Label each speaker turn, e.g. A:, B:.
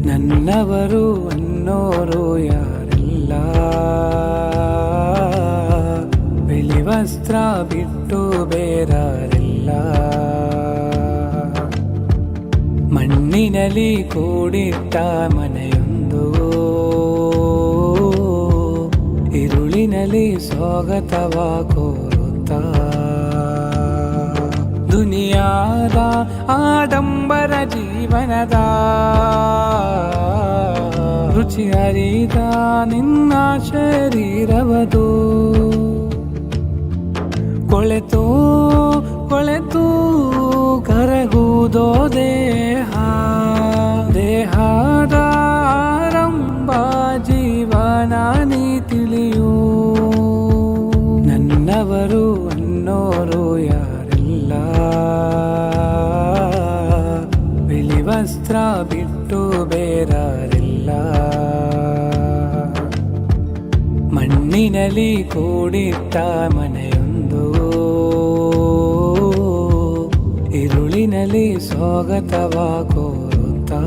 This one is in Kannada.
A: ನನ್ನವರು ಅನ್ನೋರು ಯಾರೆಲ್ಲ ಬಿಳಿ ವಸ್ತ್ರ ಬಿಟ್ಟು ಬೇರಾರೆಲ್ಲ ಮಣ್ಣಿನಲ್ಲಿ ಕೂಡಿಟ್ಟ ಮನೆಯೊಂದು ഇരുളിನಲ್ಲಿ ಸ್ವಾಗತವ ಕೋರುತ್ತಾ ದುನಿಯಾದ ಆಡಂಬರ ಜೀವನದ ರುಚಿ ಅರಿದ ನಿನ್ನ ಶರೀರವದು ಕೊಳೆತು ಕೊಳೆತು ಕರಗುವುದೋ ದೇಹದ ಆರಂಭ ಜೀವನ ನೀ ತಿಳಿಯು ನನ್ನವರು ಅನ್ನೋರು ಯಾರೆಲ್ಲ ಬಿಳಿ ವಸ್ತ್ರ ಬಿಟ್ಟು ಬೇರಾರೆಲ್ಲ ಮಣ್ಣಿನಲ್ಲಿ ಕೂಡಿಟ್ಟ ಮನೆಯೊಂದು ഇരുളിನಲ್ಲಿ ಸ್ವಾಗತವ ಕೋರುತ್ತಾ